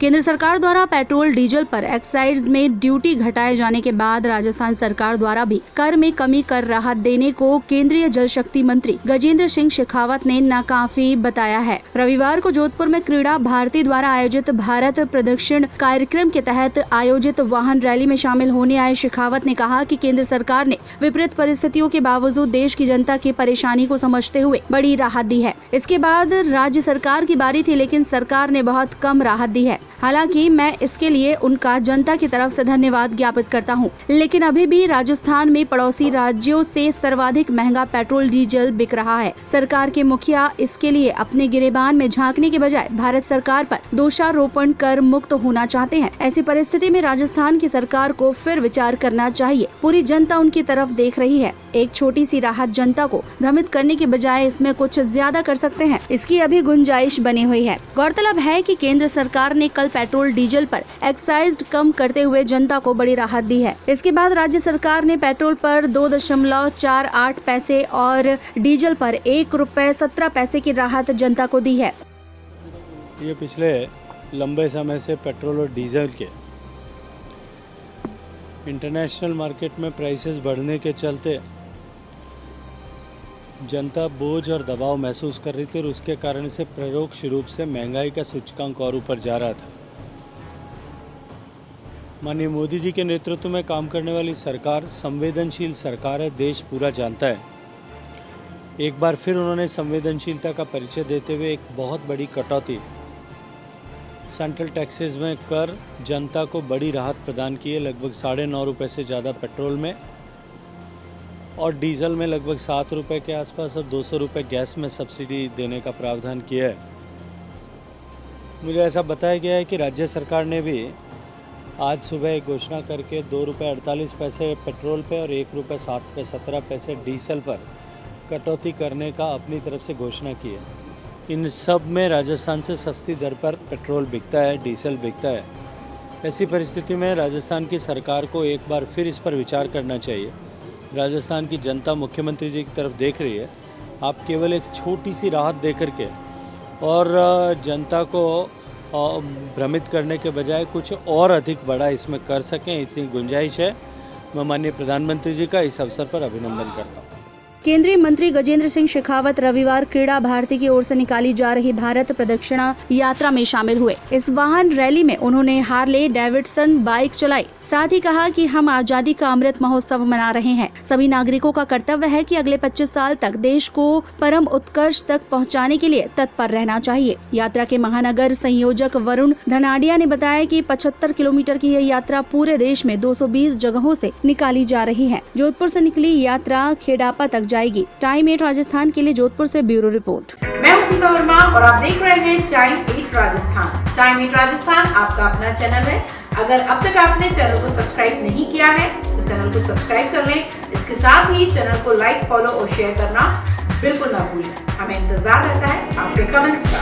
केंद्र सरकार द्वारा पेट्रोल डीजल पर एक्साइज में ड्यूटी घटाए जाने के बाद राजस्थान सरकार द्वारा भी कर में कमी कर राहत देने को केंद्रीय जल शक्ति मंत्री गजेंद्र सिंह शेखावत ने नाकाफी बताया है। रविवार को जोधपुर में क्रीड़ा भारती द्वारा आयोजित भारत प्रदक्षिण कार्यक्रम के तहत आयोजित वाहन रैली में शामिल होने आए शेखावत ने कहा कि केंद्र सरकार ने विपरीत परिस्थितियों के बावजूद देश की जनता की परेशानी को समझते हुए बड़ी राहत दी है। इसके बाद राज्य सरकार की बारी थी, लेकिन सरकार ने बहुत कम राहत दी है। हालांकि मैं इसके लिए उनका जनता की तरफ से धन्यवाद ज्ञापित करता हूं, लेकिन अभी भी राजस्थान में पड़ोसी राज्यों से सर्वाधिक महंगा पेट्रोल डीजल बिक रहा है। सरकार के मुखिया इसके लिए अपने गिरेबान में झांकने के बजाय भारत सरकार पर दोषारोपण कर मुक्त होना चाहते हैं। ऐसी परिस्थिति में राजस्थान की सरकार को फिर विचार करना चाहिए। पूरी जनता उनकी तरफ देख रही है। एक छोटी सी राहत जनता को भ्रमित करने के बजाय इसमें कुछ ज्यादा कर सकते हैं, इसकी अभी गुंजाइश बनी हुई है। गौरतलब है कि केंद्र सरकार ने कल पेट्रोल डीजल पर एक्साइज कम करते हुए जनता को बड़ी राहत दी है। इसके बाद राज्य सरकार ने पेट्रोल पर 2.48 पैसे और डीजल पर ₹1.17 की राहत जनता को दी है। ये पिछले लंबे समय से पेट्रोल और डीजल के इंटरनेशनल मार्केट में प्राइसेस बढ़ने के चलते जनता बोझ और दबाव महसूस कर रही थी और उसके कारण से परोक्ष रूप से महंगाई का सूचकांक और ऊपर जा रहा था। माननीय मोदी जी के नेतृत्व में काम करने वाली सरकार संवेदनशील सरकार है, देश पूरा जानता है। एक बार फिर उन्होंने संवेदनशीलता का परिचय देते हुए एक बहुत बड़ी कटौती सेंट्रल टैक्सेस में कर जनता को बड़ी राहत प्रदान की है। लगभग ₹9.5 से ज़्यादा पेट्रोल में और डीजल में लगभग ₹7 के आसपास और ₹200 गैस में सब्सिडी देने का प्रावधान किया है। मुझे ऐसा बताया गया है कि राज्य सरकार ने भी आज सुबह एक घोषणा करके ₹2.48 पेट्रोल पे और ₹1.17 डीजल पर कटौती करने का अपनी तरफ से घोषणा की है। इन सब में राजस्थान से सस्ती दर पर पेट्रोल बिकता है, डीजल बिकता है। ऐसी परिस्थिति में राजस्थान की सरकार को एक बार फिर इस पर विचार करना चाहिए। राजस्थान की जनता मुख्यमंत्री जी की तरफ देख रही है। आप केवल एक छोटी सी राहत दे करके और जनता को भ्रमित करने के बजाय कुछ और अधिक बड़ा इसमें कर सकें, इतनी गुंजाइश है। मैं माननीय प्रधानमंत्री जी का इस अवसर पर अभिनंदन करता हूँ। केंद्रीय मंत्री गजेंद्र सिंह शेखावत रविवार क्रीड़ा भारती की ओर से निकाली जा रही भारत प्रदक्षिणा यात्रा में शामिल हुए। इस वाहन रैली में उन्होंने हार्ले डेविडसन बाइक चलाई। साथ ही कहा कि हम आजादी का अमृत महोत्सव मना रहे हैं। सभी नागरिकों का कर्तव्य है कि अगले 25 साल तक देश को परम उत्कर्ष तक पहुंचाने के लिए तत्पर रहना चाहिए। यात्रा के महानगर संयोजक वरुण धनाडिया ने बताया कि 75 किलोमीटर की यह यात्रा पूरे देश में 220 जगहों से निकाली जा रही है। जोधपुर से निकली यात्रा खेड़ापा तक जाएगी। टाइम 8 राजस्थान के लिए जोधपुर से ब्यूरो रिपोर्ट। मैं हूं सीमा वर्मा और आप देख रहे हैं टाइम 8 राजस्थान। टाइम 8 राजस्थान आपका अपना चैनल है। अगर अब तक आपने चैनल को सब्सक्राइब नहीं किया है तो चैनल को सब्सक्राइब कर लें। इसके साथ ही चैनल को लाइक, फॉलो और शेयर करना बिल्कुल ना भूलें। हमें इंतजार रहता है आपके कमेंट्स का।